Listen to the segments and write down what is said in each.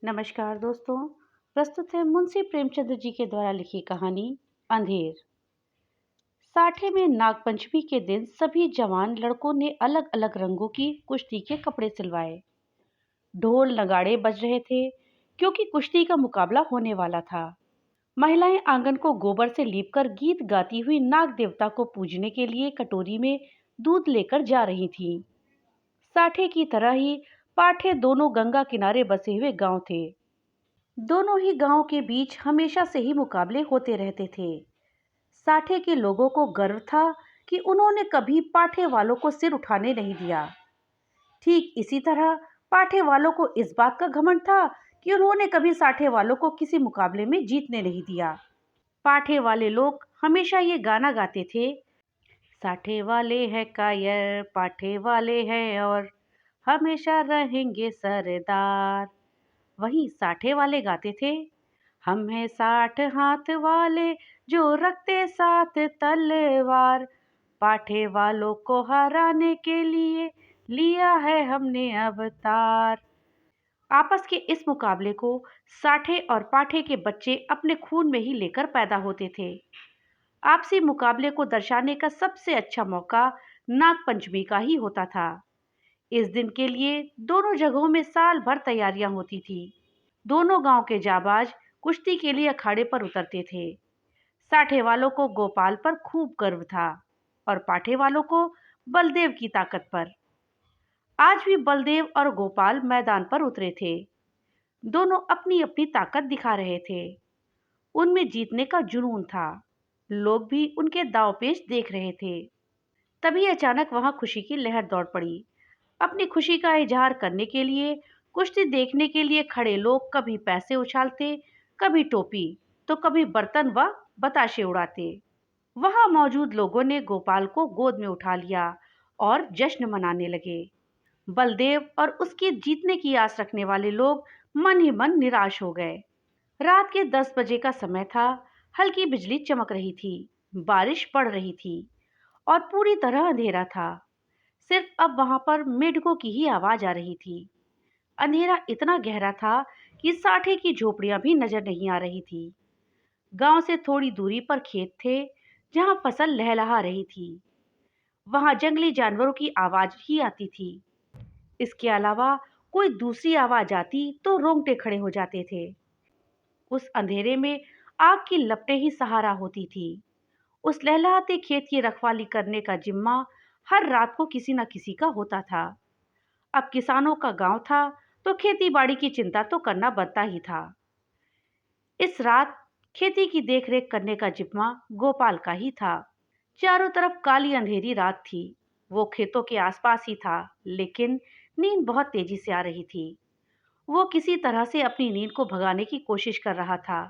नमस्कार दोस्तों। प्रस्तुत है मुंशी प्रेमचंद्र जी के द्वारा लिखी कहानी अंधेर। साठे में नागपंचमी के दिन सभी जवान लड़कों ने अलग अलग रंगों की कुश्ती के कपड़े सिलवाए। ढोल नगाड़े बज रहे थे क्योंकि कुश्ती का मुकाबला होने वाला था। महिलाएं आंगन को गोबर से लीपकर गीत गाती हुई नाग देवता को पूजने के लिए कटोरी में दूध लेकर जा रही थीं। साठे की तरह ही पाठे दोनों गंगा किनारे बसे हुए गांव थे। दोनों ही गांव के बीच हमेशा से ही मुकाबले होते रहते थे। साठे के लोगों को गर्व था कि उन्होंने कभी पाठे वालों को सिर उठाने नहीं दिया। ठीक इसी तरह पाठे वालों को इस बात का घमंड था कि उन्होंने कभी साठे वालों को किसी मुकाबले में जीतने नहीं दिया। पाठे वाले लोग हमेशा ये गाना गाते थे, साठे वाले हैं कायर, पाठे वाले हैं और हमेशा रहेंगे सरदार। वहीं साठे वाले गाते थे, हम हैं 60 हाथ वाले जो रखते साथ तलवार, पाठे वालों को हराने के लिए लिया है हमने अवतार। आपस के इस मुकाबले को साठे और पाठे के बच्चे अपने खून में ही लेकर पैदा होते थे। आपसी मुकाबले को दर्शाने का सबसे अच्छा मौका नागपंचमी का ही होता था। इस दिन के लिए दोनों जगहों में साल भर तैयारियां होती थी। दोनों गांव के जाबाज कुश्ती के लिए अखाड़े पर उतरते थे। साठे वालों को गोपाल पर खूब गर्व था और पाठे वालों को बलदेव की ताकत पर। आज भी बलदेव और गोपाल मैदान पर उतरे थे। दोनों अपनी अपनी ताकत दिखा रहे थे। उनमें जीतने का जुनून था। लोग भी उनके दांवपेच देख रहे थे। तभी अचानक वहां खुशी की लहर दौड़ पड़ी। अपनी खुशी का इजहार करने के लिए कुश्ती देखने के लिए खड़े लोग कभी पैसे उछालते, कभी टोपी, तो कभी बर्तन व बताशे उड़ाते। वहां मौजूद लोगों ने गोपाल को गोद में उठा लिया और जश्न मनाने लगे। बलदेव और उसके जीतने की आस रखने वाले लोग मन ही मन निराश हो गए। रात के 10 बजे का समय था। हल्की बिजली चमक रही थी, बारिश पड़ रही थी और पूरी तरह अंधेरा था। सिर्फ अब वहां पर मेढकों की ही आवाज आ रही थी। अंधेरा इतना गहरा था कि साठे की झोपड़ियां भी नजर नहीं आ रही थी। गांव से थोड़ी दूरी पर खेत थे जहां फसल लहलहा रही थी। वहां जंगली जानवरों की आवाज ही आती थी। इसके अलावा कोई दूसरी आवाज आती तो रोंगटे खड़े हो जाते थे। उस अंधेरे में आग की लपटें ही सहारा होती थी। उस लहलहाते खेत की रखवाली करने का जिम्मा हर रात को किसी न किसी का होता था। अब किसानों का गांव था तो खेती बाड़ी की चिंता तो करना बनता ही था। इस रात खेती की देखरेख करने का जिम्मा गोपाल का ही था। चारों तरफ काली अंधेरी रात थी। वो खेतों के आसपास ही था, लेकिन नींद बहुत तेजी से आ रही थी। वो किसी तरह से अपनी नींद को भगाने की कोशिश कर रहा था।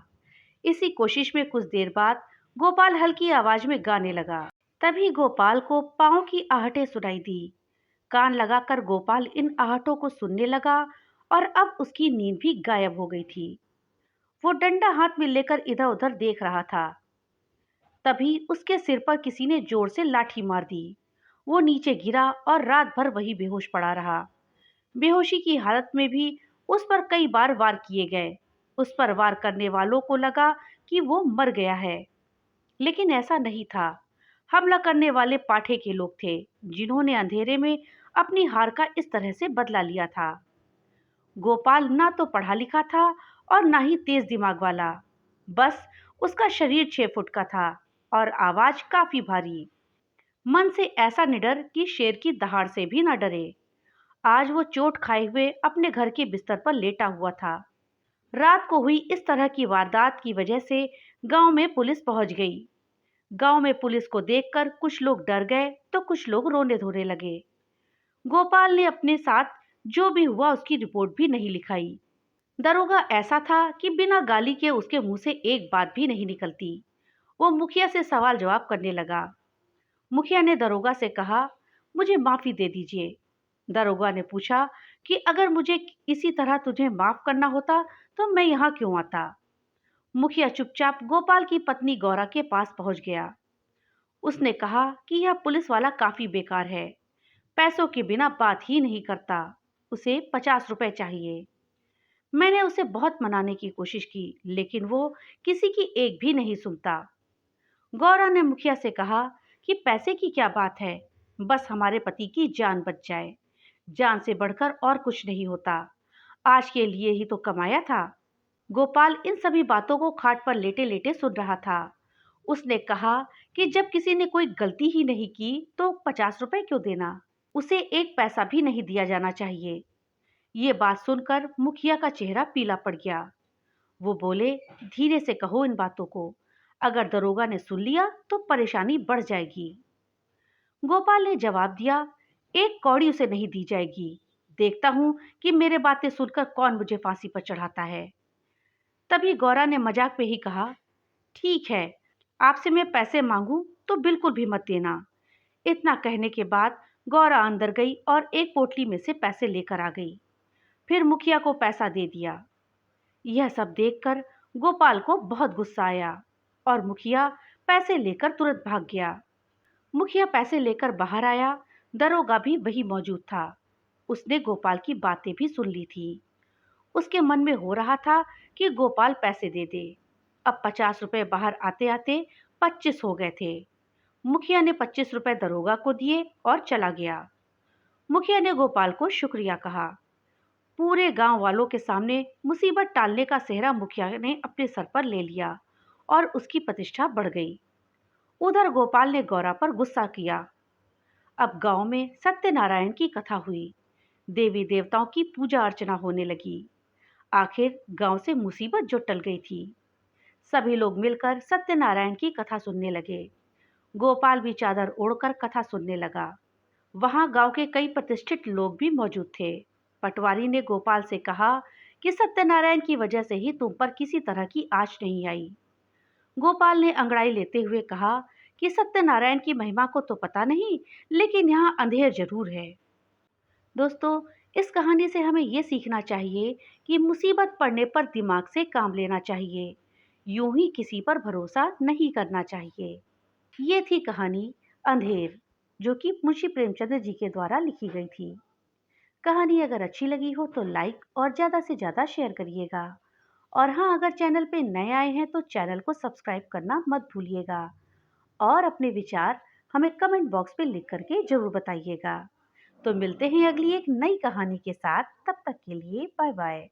इसी कोशिश में कुछ देर बाद गोपाल हल्की आवाज में गाने लगा। तभी गोपाल को पाँव की आहटें सुनाई दी। कान लगाकर गोपाल इन आहटों को सुनने लगा और अब उसकी नींद भी गायब हो गई थी। वो डंडा हाथ में लेकर इधर उधर देख रहा था। तभी उसके सिर पर किसी ने जोर से लाठी मार दी। वो नीचे गिरा और रात भर वही बेहोश पड़ा रहा। बेहोशी की हालत में भी उस पर कई बार वार किए गए। उस पर वार करने वालों को लगा कि वो मर गया है, लेकिन ऐसा नहीं था। हमला करने वाले पाठे के लोग थे, जिन्होंने अंधेरे में अपनी हार का इस तरह से बदला लिया था। गोपाल ना तो पढ़ा लिखा था और ना ही तेज दिमाग वाला। बस उसका शरीर 6 फुट का था और आवाज काफी भारी। मन से ऐसा निडर कि शेर की दहाड़ से भी ना डरे। आज वो चोट खाए हुए अपने घर के बिस्तर पर लेटा हुआ था। रात को हुई इस तरह की वारदात की वजह से गांव में पुलिस पहुंच गई। गांव में पुलिस को देखकर कुछ लोग डर गए तो कुछ लोग रोने धोने लगे। गोपाल ने अपने साथ जो भी हुआ उसकी रिपोर्ट भी नहीं लिखाई। दरोगा ऐसा था कि बिना गाली के उसके मुंह से एक बात भी नहीं निकलती। वो मुखिया से सवाल जवाब करने लगा। मुखिया ने दरोगा से कहा, मुझे माफी दे दीजिए। दरोगा ने पूछा कि अगर मुझे इसी तरह तुझे माफ करना होता तो मैं यहाँ क्यों आता। मुखिया चुपचाप गोपाल की पत्नी गौरा के पास पहुंच गया। उसने कहा कि यह पुलिस वाला काफी बेकार है, पैसों के बिना बात ही नहीं करता, उसे 50 रुपए चाहिए। मैंने उसे बहुत मनाने की कोशिश की, लेकिन वो किसी की एक भी नहीं सुनता। गौरा ने मुखिया से कहा कि पैसे की क्या बात है, बस हमारे पति की जान बच जाए। जान से बढ़कर और कुछ नहीं होता। आज के लिए ही तो कमाया था। गोपाल इन सभी बातों को खाट पर लेटे-लेटे सुन रहा था। उसने कहा कि जब किसी ने कोई गलती ही नहीं की तो 50 रुपए क्यों देना? उसे एक पैसा भी नहीं दिया जाना चाहिए। ये बात सुनकर मुखिया का चेहरा पीला पड़ गया। वो बोले, धीरे से कहो इन बातों को। अगर दरोगा ने सुन लिया तो परेशानी बढ़ जाएगी। गोपाल ने जवाब दिया, एक कौड़ी उसे नहीं दी जाएगी। देखता हूं कि मेरे बातें सुनकर कौन मुझे फांसी पर चढ़ाता है। तभी गौरा ने मजाक में ही कहा, ठीक है, आपसे मैं पैसे मांगू तो बिल्कुल भी मत देना। इतना कहने के बाद गौरा अंदर गई और एक पोटली में से पैसे लेकर आ गई। फिर मुखिया को पैसा दे दिया। यह सब देखकर गोपाल को बहुत गुस्सा आया और मुखिया पैसे लेकर तुरंत भाग गया। मुखिया पैसे लेकर बाहर आया। दरोगा भी वही मौजूद था। उसने गोपाल की बातें भी सुन ली थी। उसके मन में हो रहा था कि गोपाल पैसे दे दे। अब 50 रुपए बाहर आते आते 25 हो गए थे। मुखिया ने 25 रुपए दरोगा को दिए और चला गया। मुखिया ने गोपाल को शुक्रिया कहा। पूरे गांव वालों के सामने मुसीबत टालने का सेहरा मुखिया ने अपने सर पर ले लिया और उसकी प्रतिष्ठा बढ़ गई। उधर गोपाल ने गौरा पर गुस्सा किया। अब गांव में सत्यनारायण की कथा हुई। देवी देवताओं की पूजा अर्चना होने लगी। आखिर गांव से मुसीबत जो टल गई थी। सभी लोग मिलकर सत्यनारायण की कथा सुनने लगे। गोपाल भी चादर ओढ़कर कथा सुनने लगा। वहां गांव के कई प्रतिष्ठित लोग भी मौजूद थे। पटवारी ने गोपाल से कहा कि सत्यनारायण की वजह से ही तुम पर किसी तरह की आंच नहीं आई। गोपाल ने अंगड़ाई लेते हुए कहा कि सत्यनारायण की महिमा को तो पता नहीं, लेकिन यहाँ अंधेर जरूर है। दोस्तों, इस कहानी से हमें ये सीखना चाहिए कि मुसीबत पड़ने पर दिमाग से काम लेना चाहिए। यूं ही किसी पर भरोसा नहीं करना चाहिए। ये थी कहानी अंधेर, जो कि मुंशी प्रेमचंद जी के द्वारा लिखी गई थी। कहानी अगर अच्छी लगी हो तो लाइक और ज़्यादा से ज़्यादा शेयर करिएगा। और हाँ, अगर चैनल पे नए आए हैं तो चैनल को सब्सक्राइब करना मत भूलिएगा। और अपने विचार हमें कमेंट बॉक्स पे लिख करके ज़रूर बताइएगा। तो मिलते हैं अगली एक नई कहानी के साथ। तब तक के लिए बाय बाय।